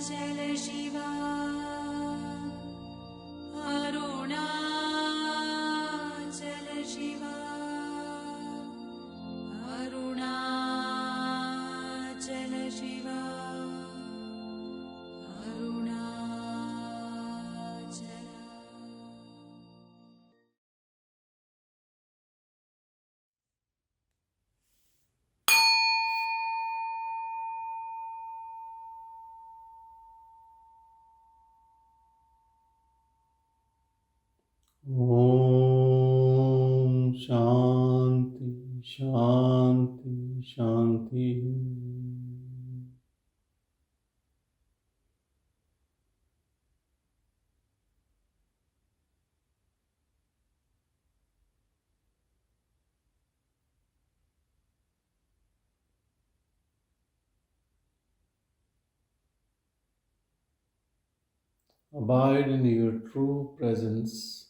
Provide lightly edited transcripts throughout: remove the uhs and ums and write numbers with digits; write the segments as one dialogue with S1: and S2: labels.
S1: Shiva, Arunachala Shiva, Arunachala Shiva, Arunachala.
S2: Om Shanti Shanti Shanti. Abide in your true presence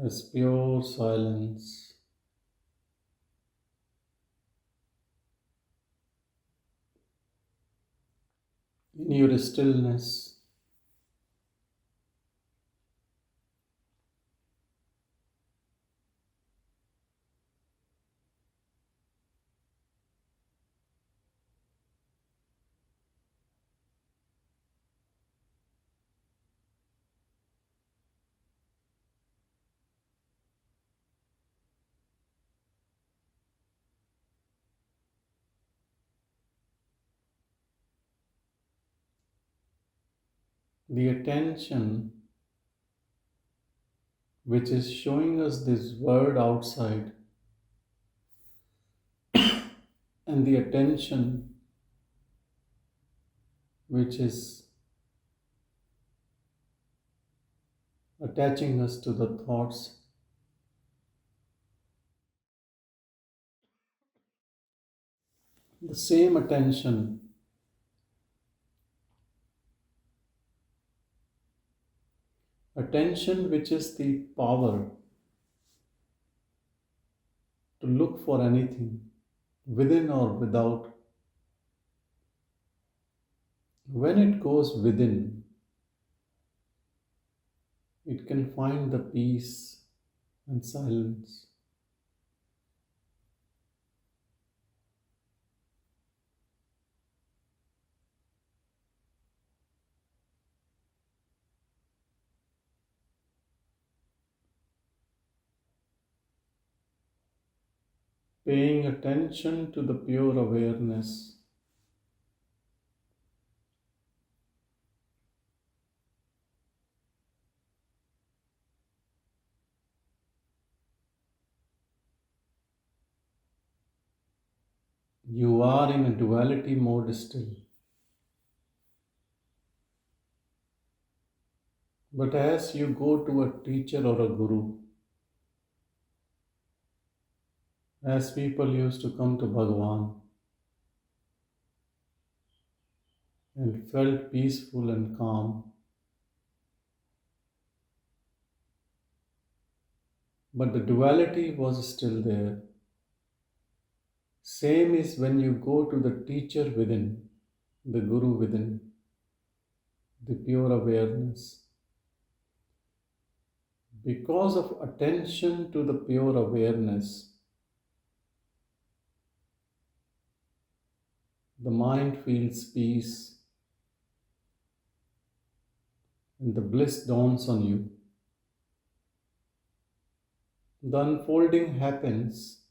S2: as pure silence. In your stillness, the attention which is showing us this world outside and the attention which is attaching us to the thoughts, the same attention which is the power to look for anything within or without. When it goes within, it can find the peace and silence. Paying attention to the pure awareness, you are in a duality mode still. But as you go to a teacher or a guru, as people used to come to Bhagavan and felt peaceful and calm, but the duality was still there. Same is when you go to the teacher within, the guru within, the pure awareness. Because of attention to the pure awareness, the mind feels peace and the bliss dawns on you. The unfolding happens,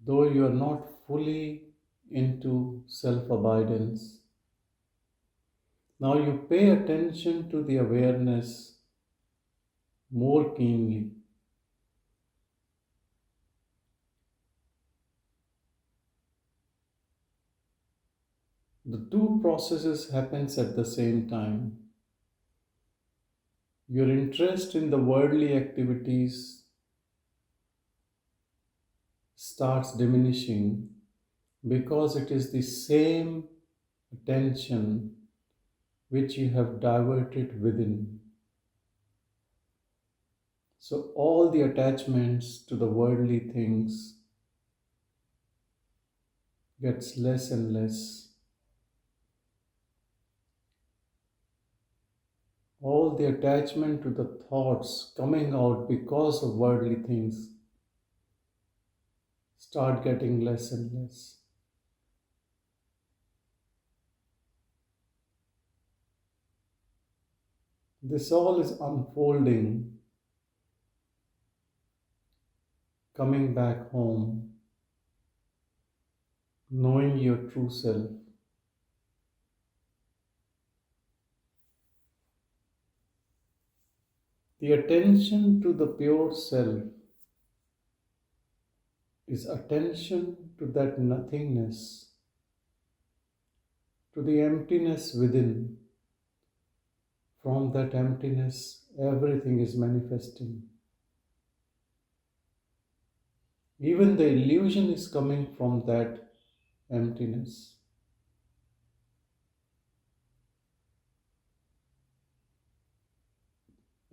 S2: though you are not fully into self abidance. Now you pay attention to the awareness more keenly. The two processes happens at the same time. Your interest in the worldly activities starts diminishing because it is the same attention which you have diverted within. So all the attachments to the worldly things gets less and less. All the attachment to the thoughts coming out because of worldly things start getting less and less. This all is unfolding, coming back home, knowing your true self. The attention to the pure self is attention to that nothingness, to the emptiness within. From that emptiness, everything is manifesting. Even the illusion is coming from that emptiness.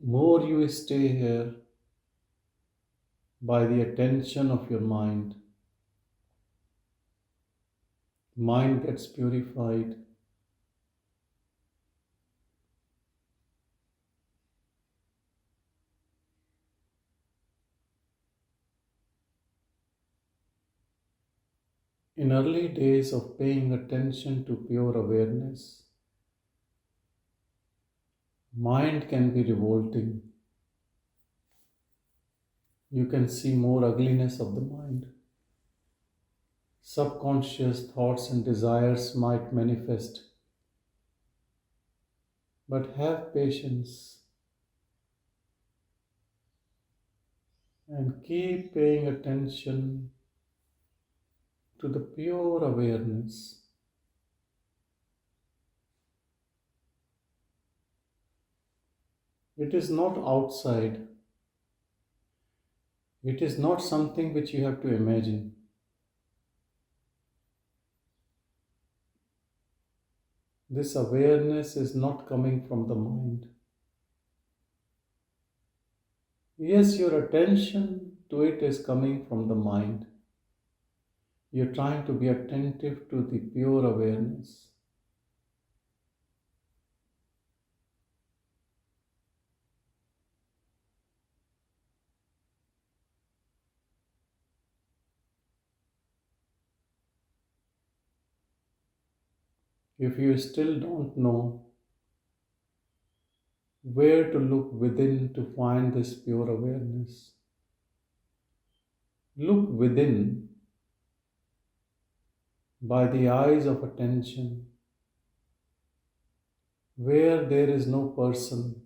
S2: More you stay here by the attention of your mind, mind gets purified. In early days of paying attention to pure awareness, mind can be revolting. You can see more ugliness of the mind. Subconscious thoughts and desires might manifest. But have patience and keep paying attention to the pure awareness. It is not outside. It is not something which you have to imagine. This awareness is not coming from the mind. Yes, your attention to it is coming from the mind. You're trying to be attentive to the pure awareness. If you still don't know where to look within to find this pure awareness, look within by the eyes of attention, where there is no person,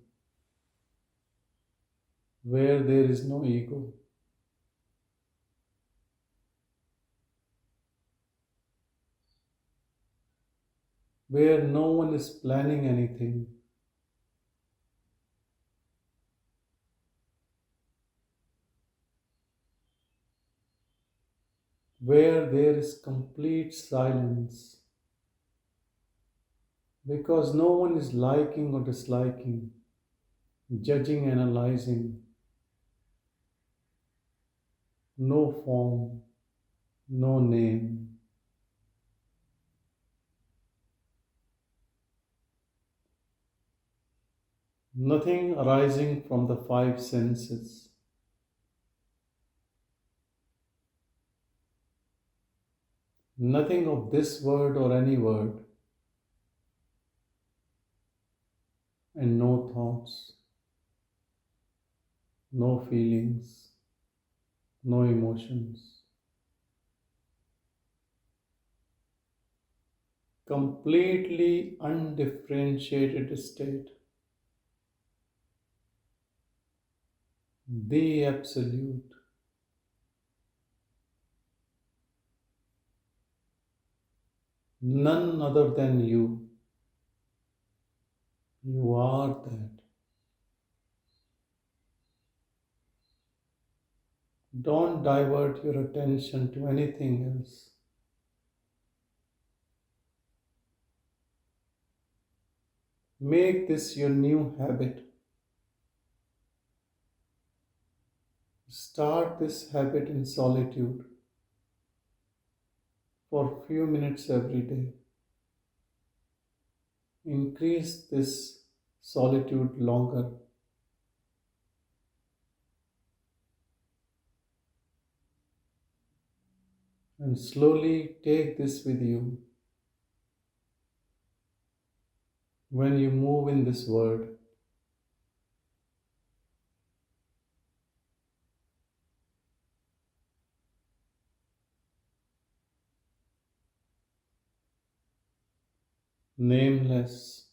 S2: where there is no ego. Where no one is planning anything. Where there is complete silence. Because no one is liking or disliking, judging, analyzing. No form, no name. Nothing arising from the five senses. Nothing of this word or any word. And no thoughts, no feelings, no emotions. Completely undifferentiated state. The Absolute. None other than you. You are that. Don't divert your attention to anything else. Make this your new habit. Start this habit in solitude. for few minutes every day. Increase this solitude longer. And slowly take this with you when you move in this world. Nameless,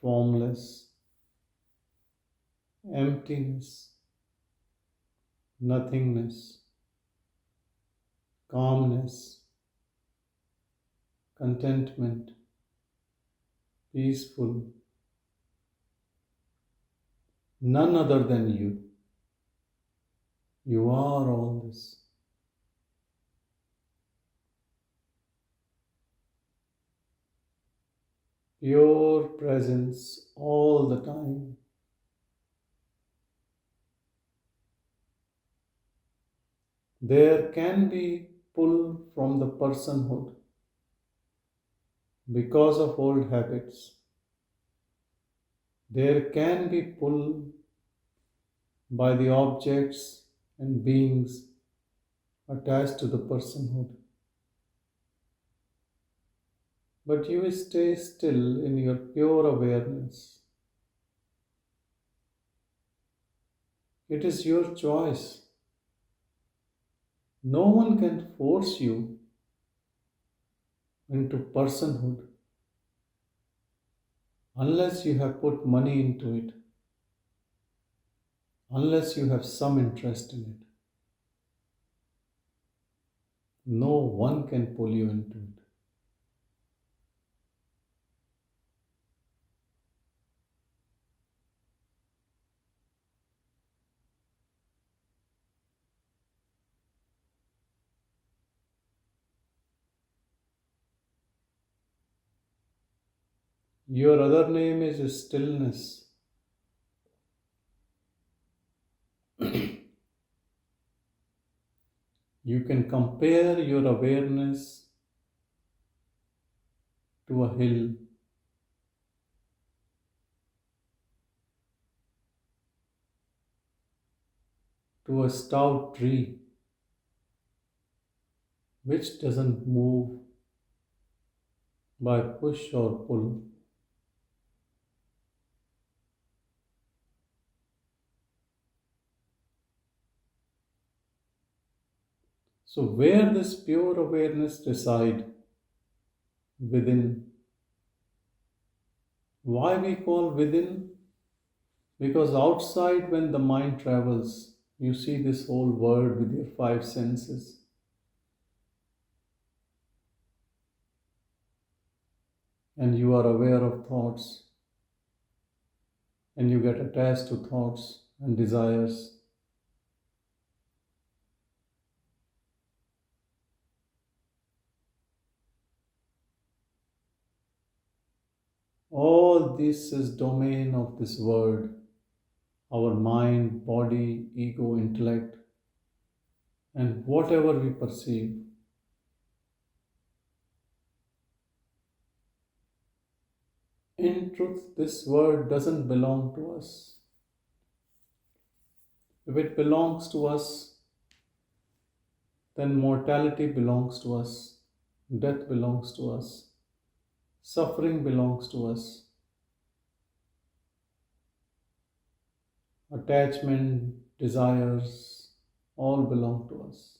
S2: formless, emptiness, nothingness, calmness, contentment, peaceful, none other than you. You are all this. Pure presence all the time. There can be pull from the personhood because of old habits. There can be pull by the objects and beings attached to the personhood. But you stay still in your pure awareness. It is your choice. No one can force you into personhood unless you have put money into it, unless you have some interest in it. No one can pull you into it. Your other name is stillness. You can compare your awareness to a hill. To a stout tree which doesn't move by push or pull. So where this pure awareness resides within. Why we call within? Because outside, when the mind travels, you see this whole world with your five senses. And you are aware of thoughts. And you get attached to thoughts and desires. All this is domain of this world. Our mind, body, ego, intellect, and whatever we perceive. In truth, this world doesn't belong to us. If it belongs to us, then mortality belongs to us, death belongs to us, suffering belongs to us, attachment, desires, all belong to us.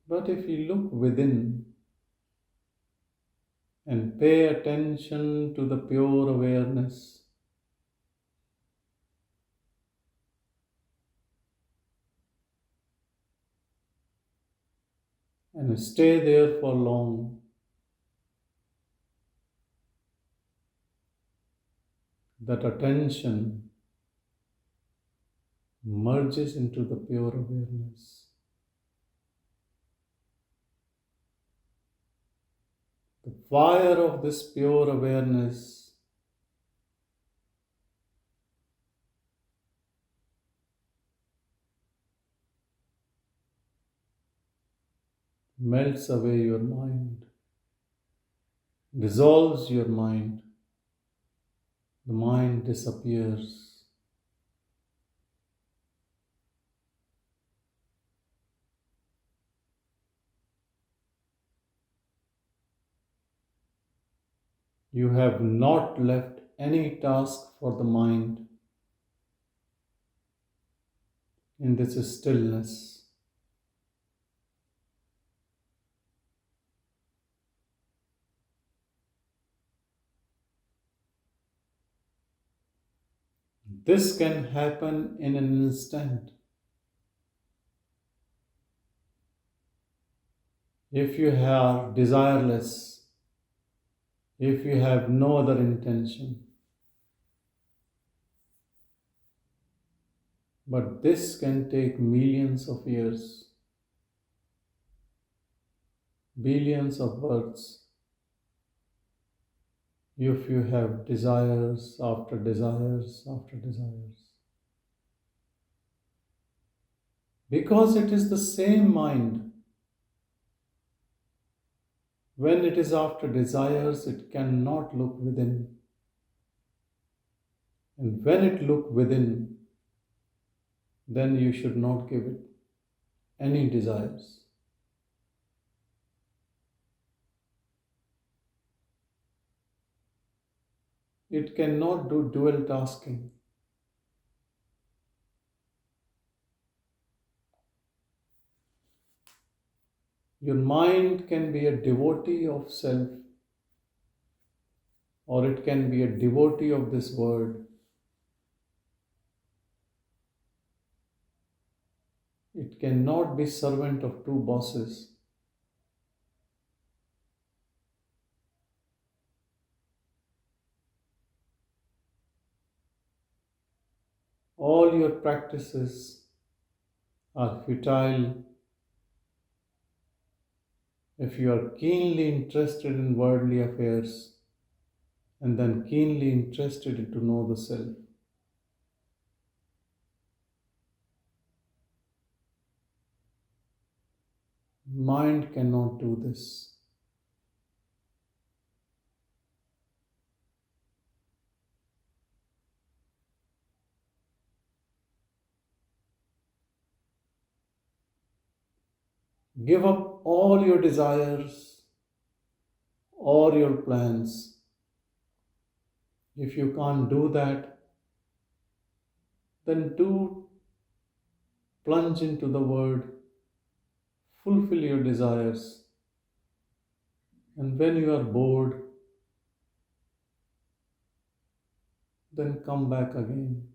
S2: But if you look within and pay attention to the pure awareness, and stay there for long, that attention merges into the pure awareness. The fire of this pure awareness melts away your mind, dissolves your mind. The mind disappears. You have not left any task for the mind in this stillness. This can happen in an instant. If you are desireless, if you have no other intention. But this can take millions of years, billions of births, if you have desires after desires after desires. Because it is the same mind. When it is after desires, it cannot look within. And when it look within, then you should not give it any desires. It cannot do dual tasking. Your mind can be a devotee of self, or it can be a devotee of this world. It cannot be servant of two bosses. All your practices are futile if you are keenly interested in worldly affairs and then keenly interested to know the self. Mind cannot do this. Give up all your desires or your plans. If you can't do that, then do plunge into the word, fulfill your desires, and when you are bored, then come back again.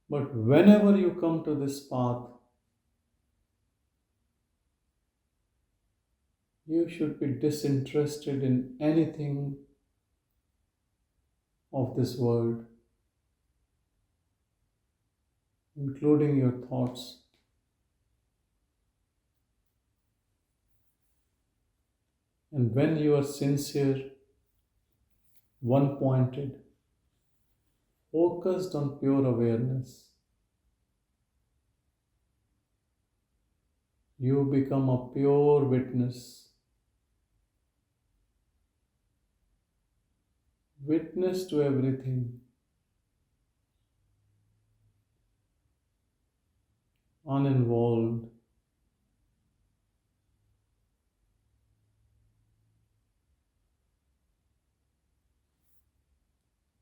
S2: But whenever you come to this path, you should be disinterested in anything of this world, including your thoughts. And when you are sincere, one-pointed, focused on pure awareness, you become a pure witness. Witness to everything, uninvolved.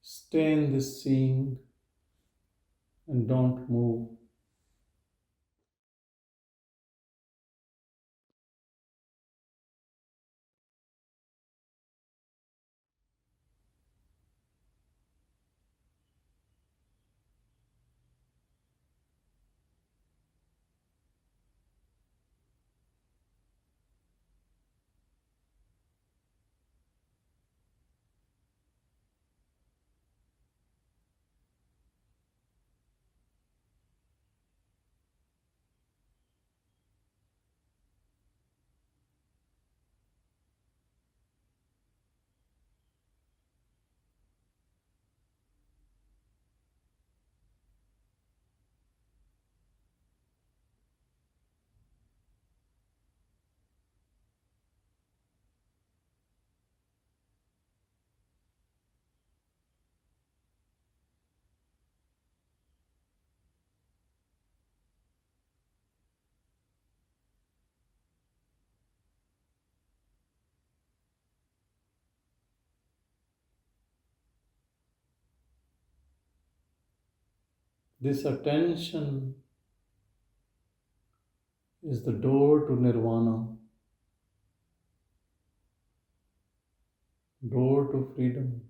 S2: Stay in this seeing and don't move. This attention is the door to nirvana, door to freedom.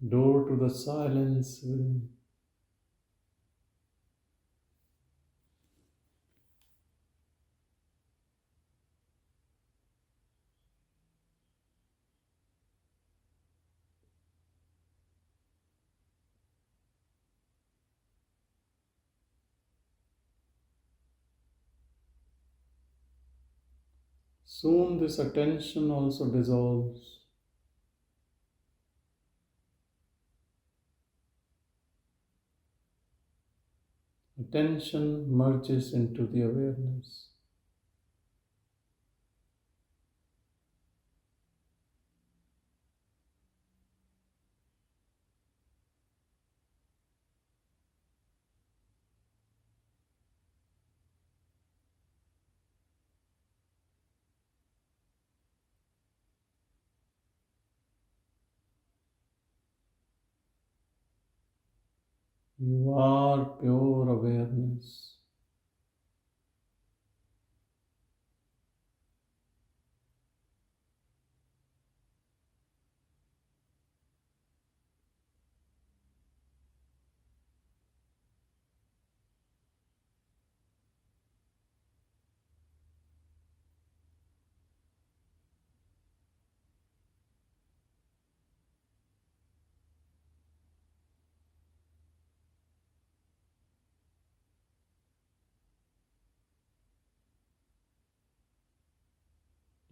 S2: Door to the silence within. Soon this attention also dissolves. Attention merges into the awareness. You are pure awareness.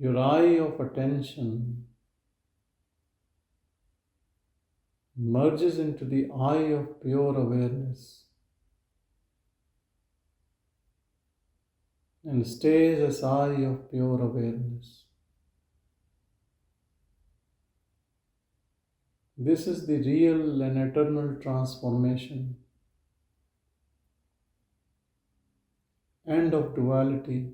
S2: Your eye of attention merges into the eye of pure awareness and stays as eye of pure awareness. This is the real and eternal transformation, end of duality.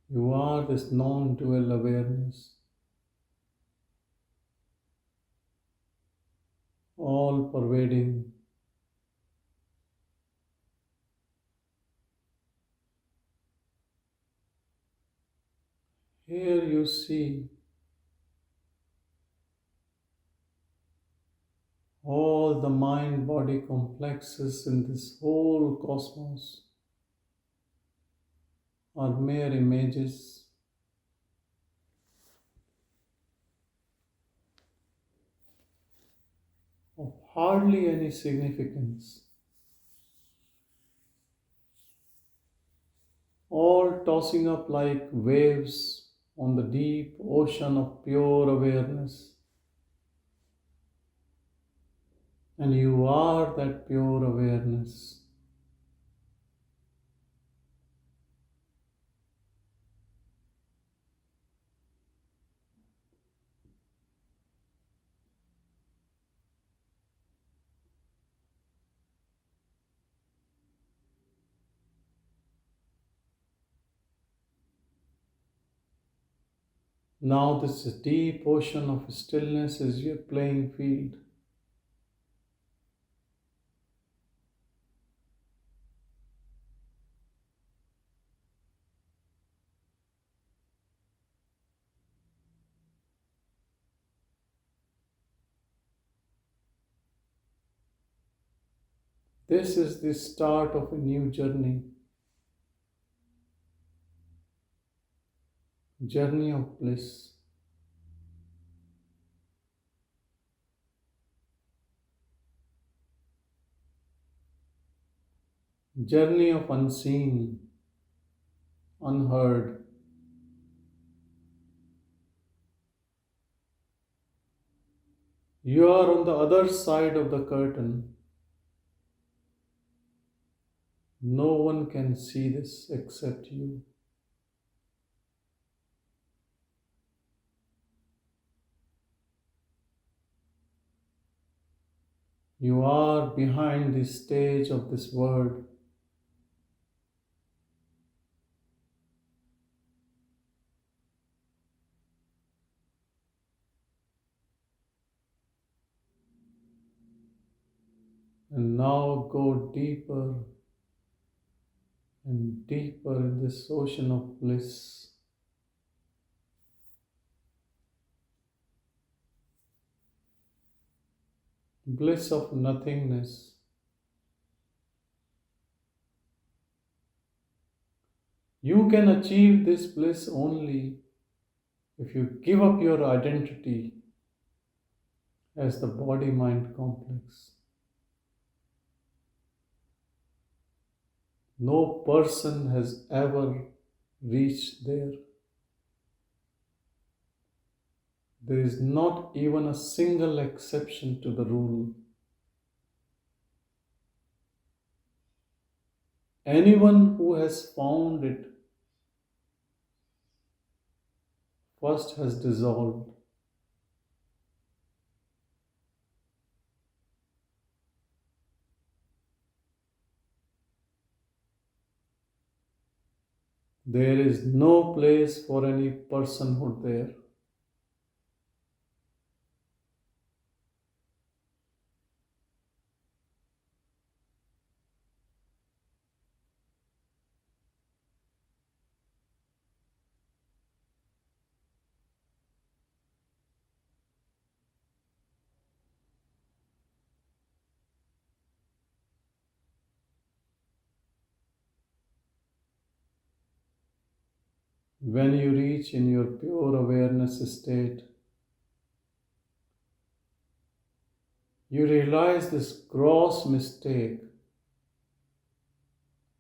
S2: You are this non-dual awareness, all pervading. Here you see all the mind-body complexes in this whole cosmos are mere images of hardly any significance, all tossing up like waves on the deep ocean of pure awareness. And you are that pure awareness. Now this deep ocean of stillness is your playing field. This is the start of a new journey of bliss. Journey of unseen, unheard. You are on the other side of the curtain. No one can see this except you. You are behind the stage of this world. And now go deeper and deeper in this ocean of bliss. Bliss of nothingness. You can achieve this bliss only if you give up your identity as the body-mind complex. No person has ever reached there. There is not even a single exception to the rule. Anyone who has found it first has dissolved. There is no place for any personhood there. When you reach in your pure awareness state, you realize this gross mistake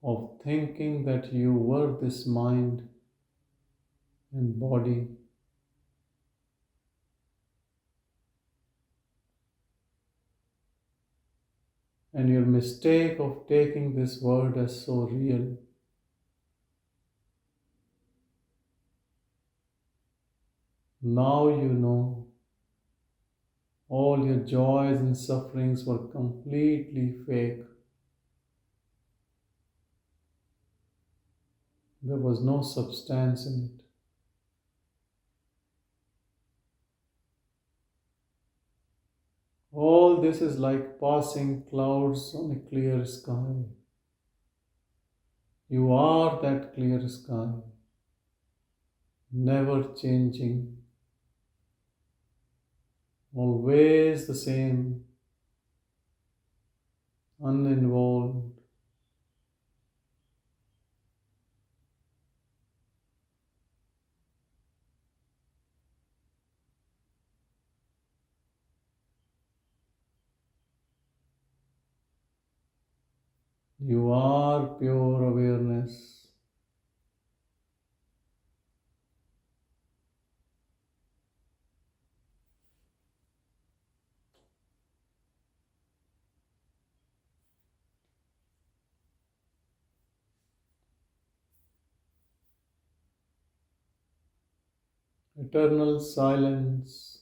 S2: of thinking that you were this mind and body. And your mistake of taking this world as so real. Now you know all your joys and sufferings were completely fake. There was no substance in it. All this is like passing clouds on a clear sky. You are that clear sky, never changing, always the same, uninvolved. You are pure awareness. Eternal silence.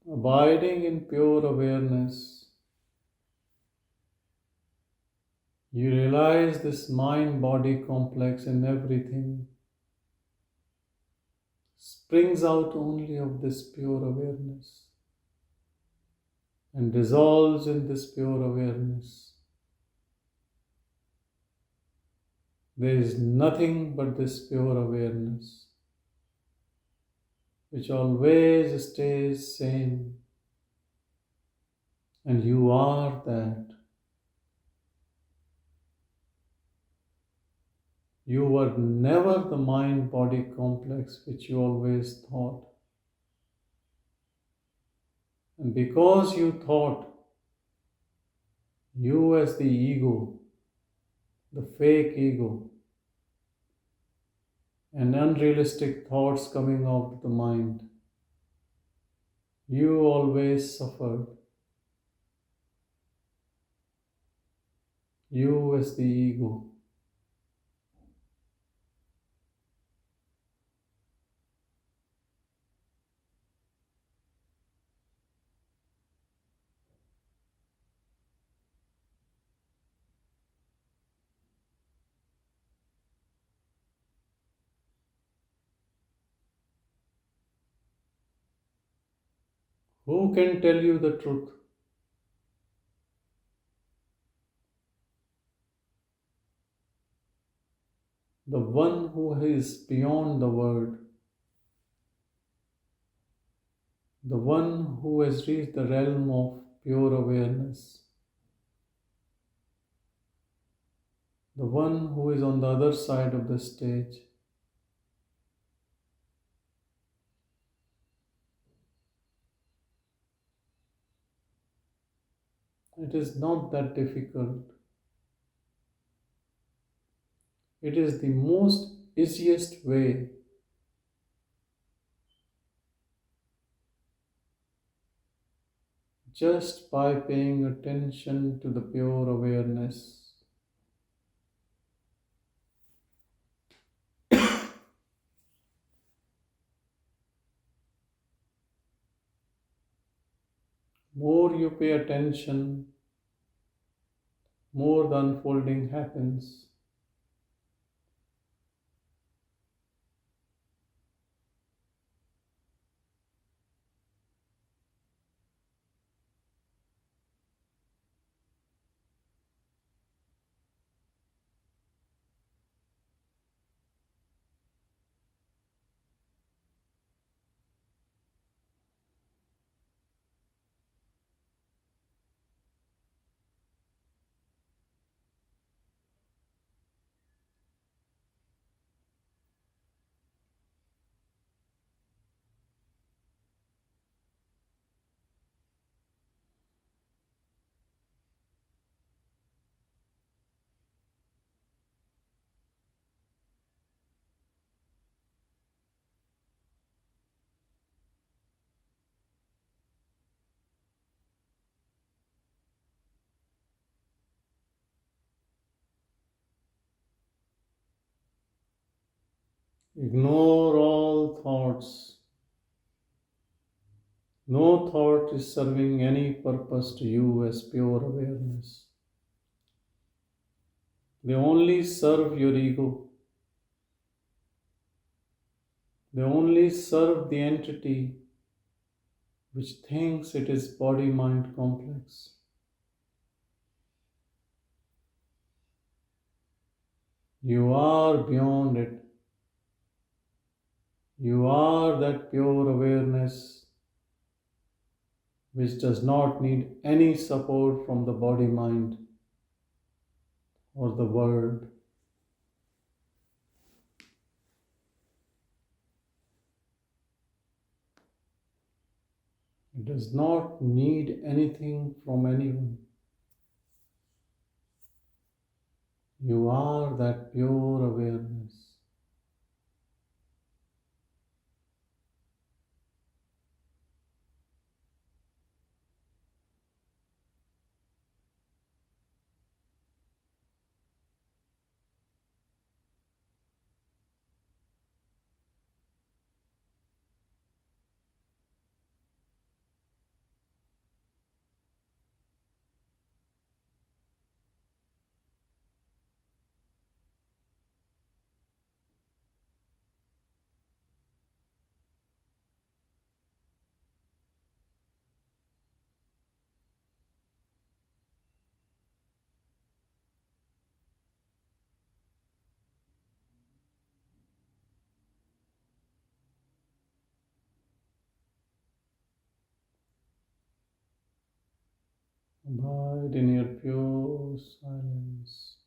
S2: Abiding in pure awareness, you realize this mind-body complex in everything springs out only of this pure awareness and dissolves in this pure awareness. There is nothing but this pure awareness, which always stays same, and you are that. You were never the mind-body complex which you always thought. And because you thought, you as the ego, the fake ego, and unrealistic thoughts coming out of the mind, You always suffered. You as the ego. Who can tell you the truth? The one who is beyond the word, the one who has reached the realm of pure awareness, the one who is on the other side of the stage. It is not that difficult. It is the most easiest way. Just by paying attention to the pure awareness. More you pay attention, more the unfolding happens. Ignore all thoughts. No thought is serving any purpose to you as pure awareness. They only serve your ego. They only serve the entity which thinks it is body-mind complex. You are beyond it. You are that pure awareness which does not need any support from the body-mind or the world. It does not need anything from anyone. You are that pure awareness. Abide in your pure silence.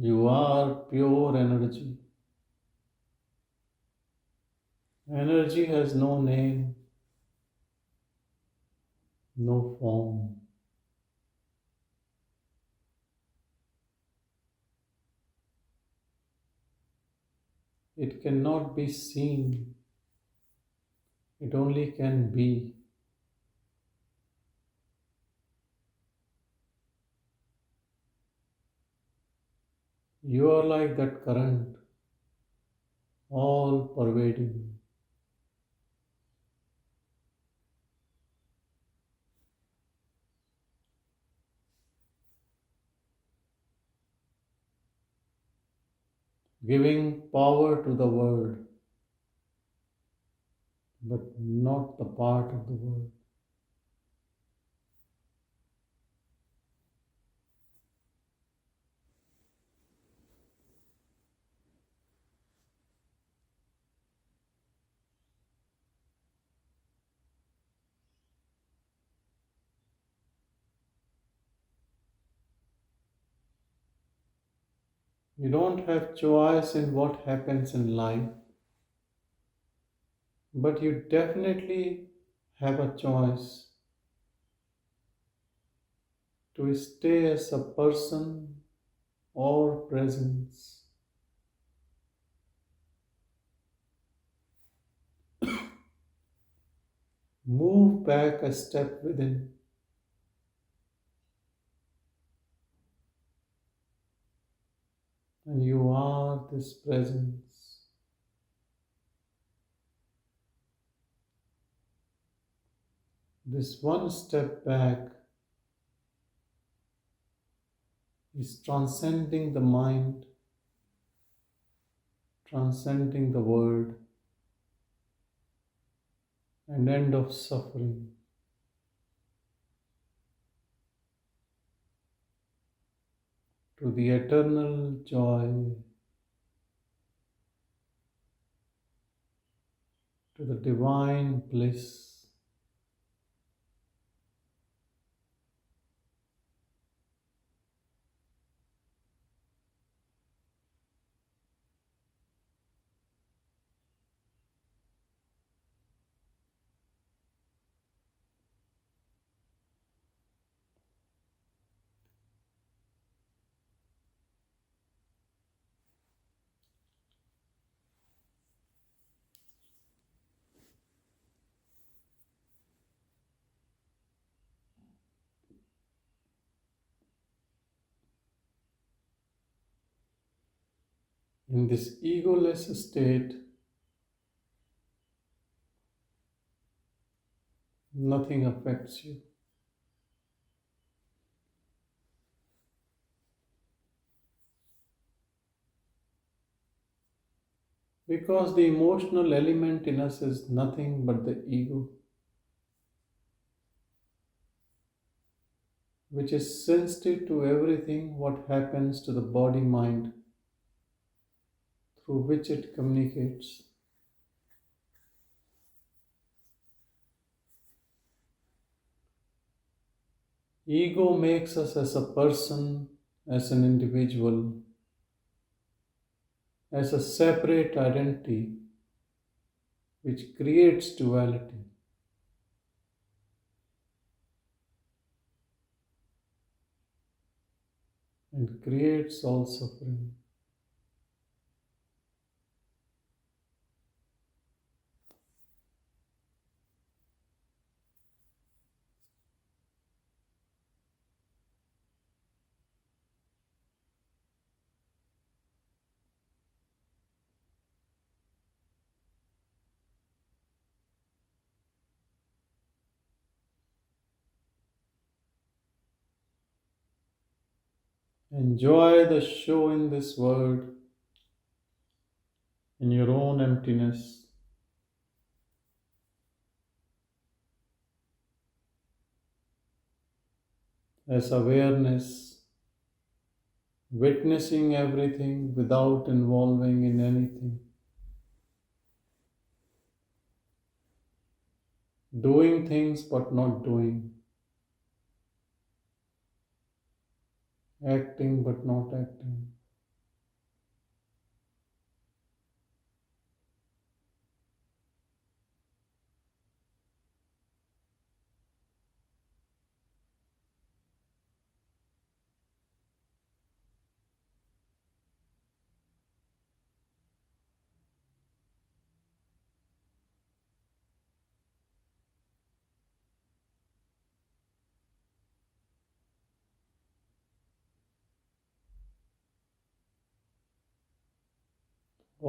S2: You are pure energy. Energy has no name, no form. It cannot be seen, it only can be. You are like that current, all pervading. Giving power to the world, but not the part of the world. You don't have choice in what happens in life, but you definitely have a choice to stay as a person or presence. Move back a step within, and you are this presence. This one step back is transcending the mind, transcending the world, and end of suffering. To the eternal joy, to the divine bliss. In this egoless state, nothing affects you. Because the emotional element in us is nothing but the ego, which is sensitive to everything what happens to the body mind through which it communicates. Ego makes us as a person, as an individual, as a separate identity, which creates duality and creates all suffering. Enjoy the show in this world in your own emptiness. As awareness, witnessing everything without involving in anything, doing things but not doing, acting but not acting.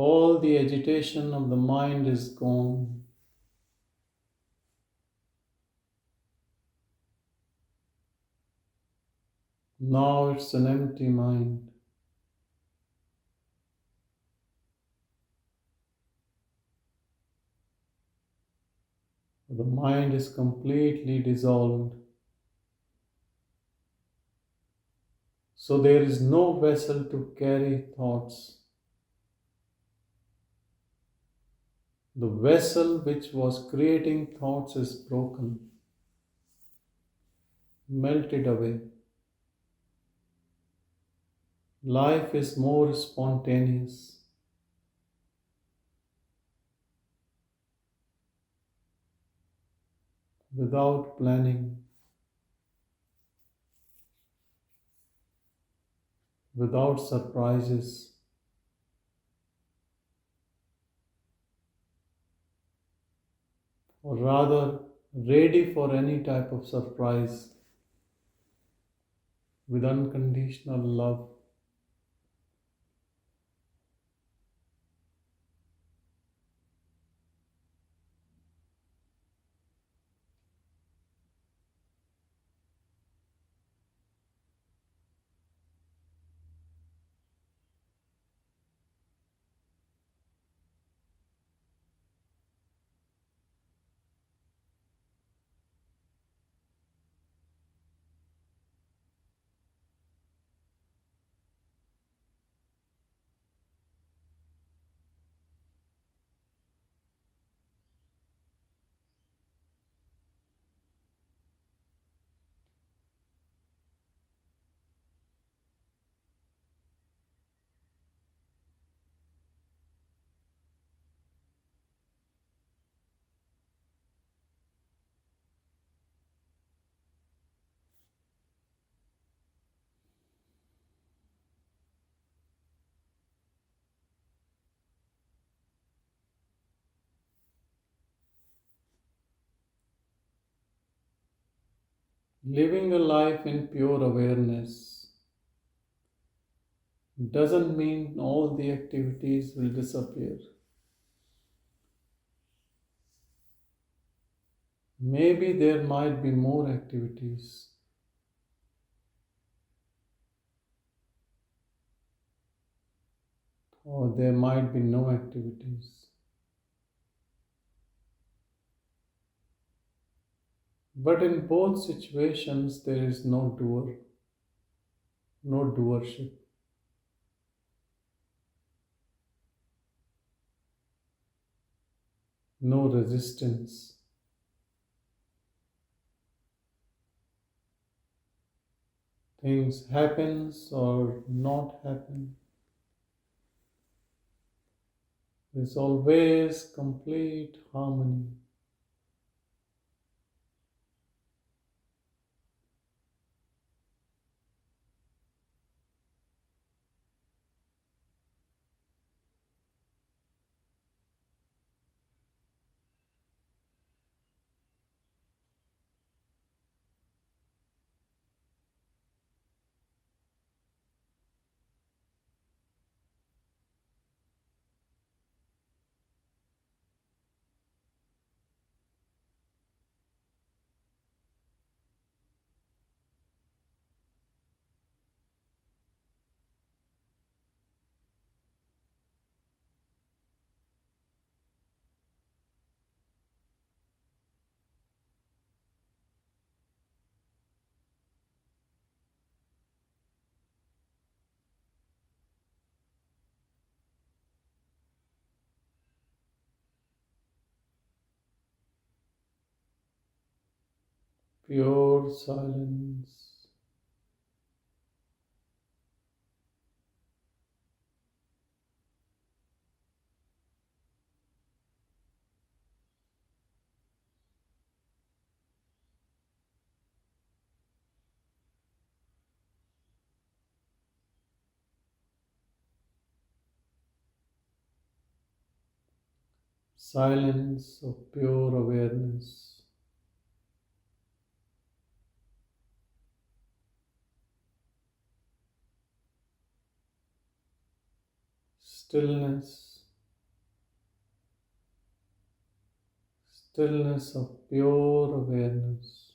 S2: All the agitation of the mind is gone. Now it's an empty mind. The mind is completely dissolved. So there is no vessel to carry thoughts. The vessel which was creating thoughts is broken, melted away. Life is more spontaneous. Without planning, without surprises. Or rather, ready for any type of surprise with unconditional love. Living a life in pure awareness doesn't mean all the activities will disappear. Maybe there might be more activities, or there might be no activities. But in both situations, there is no doer, no doership. No resistance. Things happens or not happen. There's always complete harmony. Pure silence. Silence of pure awareness. Stillness. stillness of pure awareness.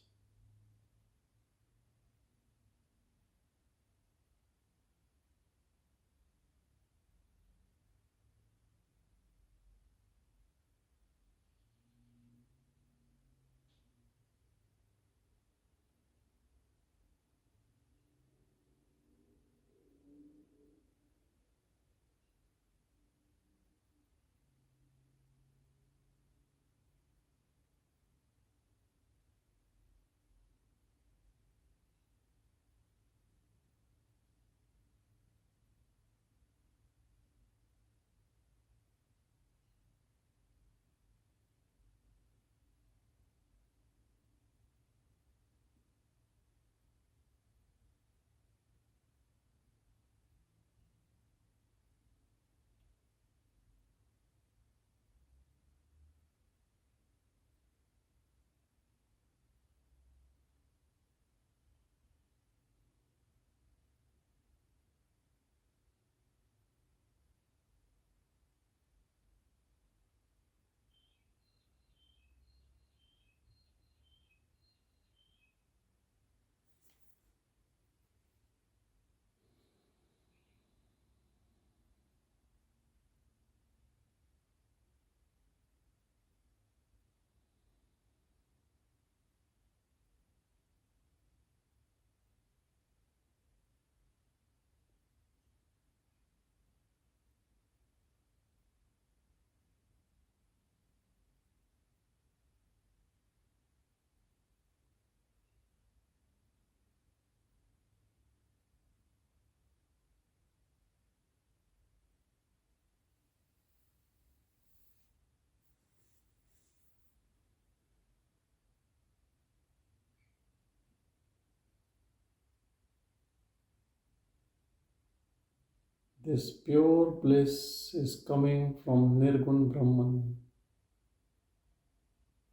S2: This pure bliss is coming from Nirgun Brahman,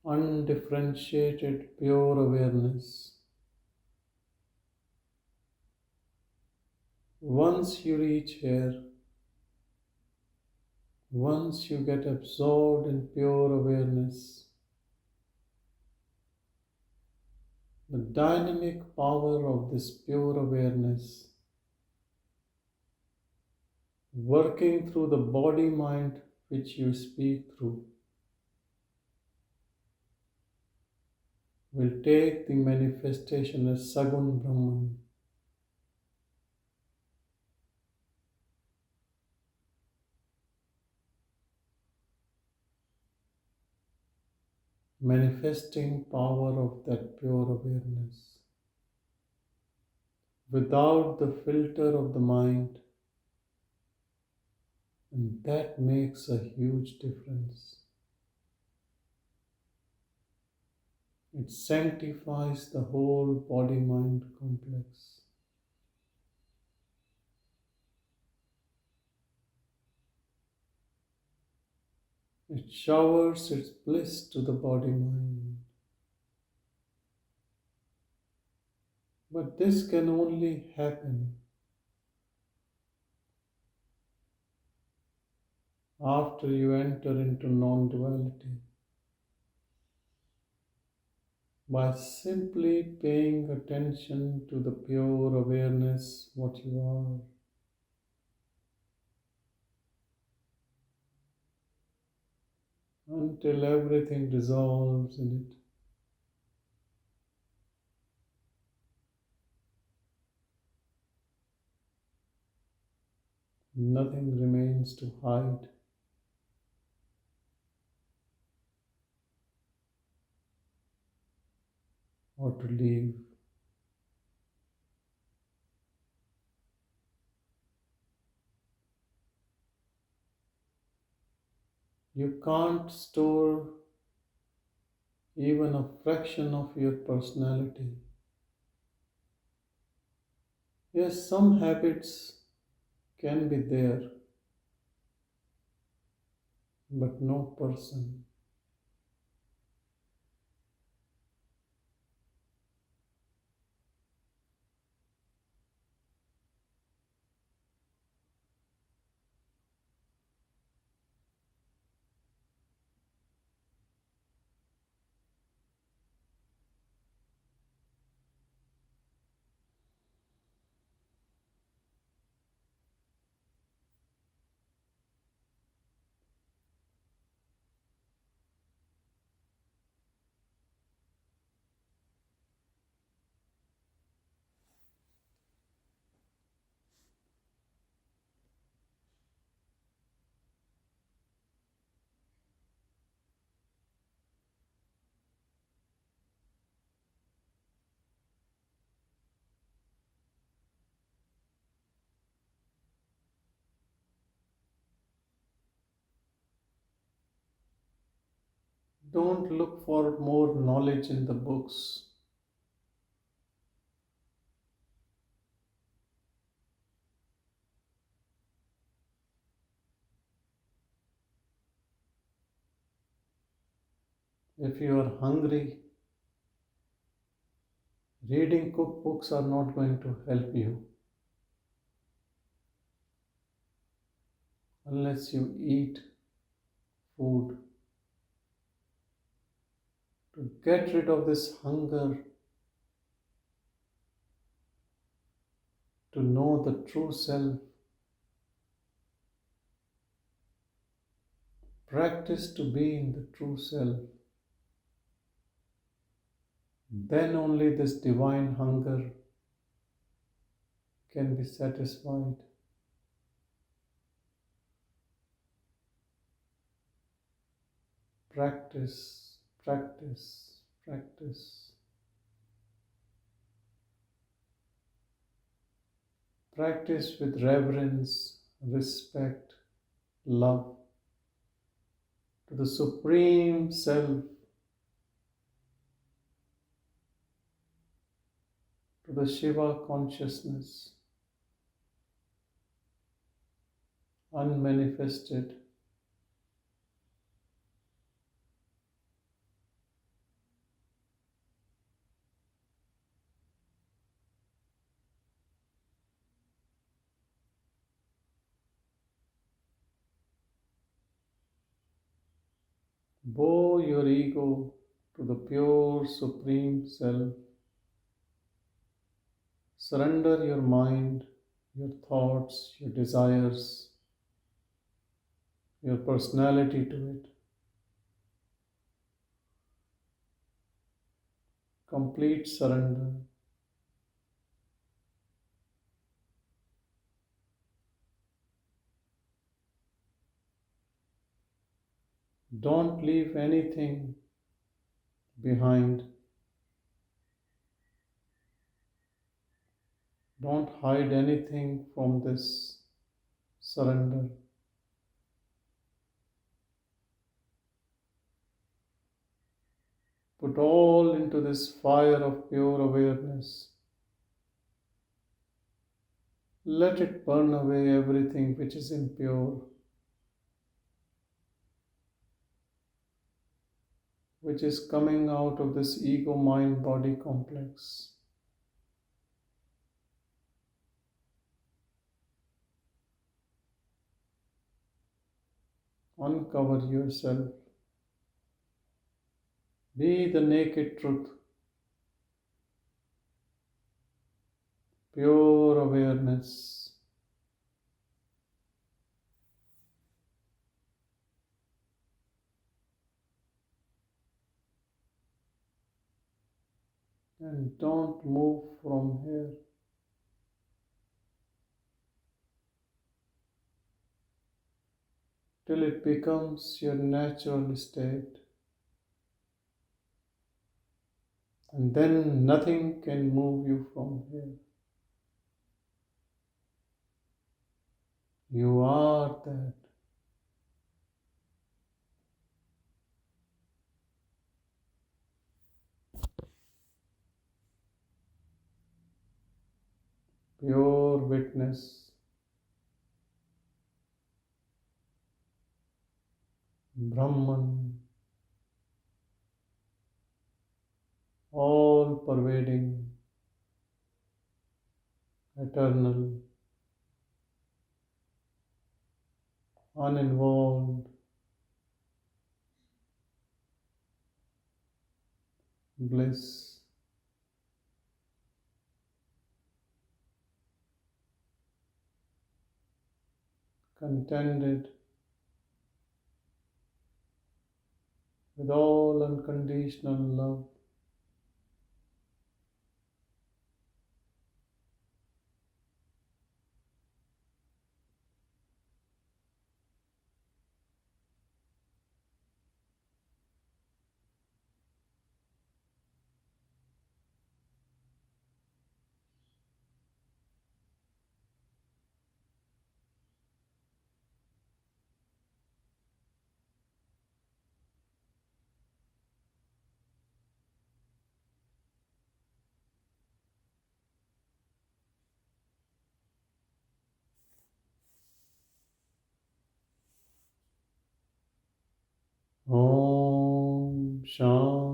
S2: undifferentiated pure awareness. Once you reach here, once you get absorbed in pure awareness, the dynamic power of this pure awareness working through the body mind which you speak through will take the manifestation as Sagun Brahman. Manifesting power of that pure awareness without the filter of the mind, and that makes a huge difference. It sanctifies the whole body-mind complex. It showers its bliss to the body-mind. But this can only happen after you enter into non-duality. By simply paying attention to the pure awareness what you are. Until everything dissolves in it. Nothing remains to hide or to leave. You can't store even a fraction of your personality. Yes, some habits can be there, but no person. Don't look for more knowledge in the books. If you are hungry, reading cookbooks are not going to help you unless you eat food. To get rid of this hunger, to know the true self, practice to be in the true self. Then only this divine hunger can be satisfied. Practice, practice, practice. Practice with reverence, respect, love to the Supreme Self, to the Shiva consciousness, unmanifested. Bow your ego to the pure Supreme Self. Surrender your mind, your thoughts, your desires, your personality to it. Complete surrender. Don't leave anything behind. Don't hide anything from this surrender. Put all into this fire of pure awareness. Let it burn away everything which is impure, which is coming out of this ego mind body complex. Uncover yourself. Be the naked truth, pure awareness. And don't move from here till it becomes your natural state. And then nothing can move you from here. You are that. Pure witness, Brahman, all pervading, eternal, uninvolved, bliss. Contented with all unconditional love. Shanti.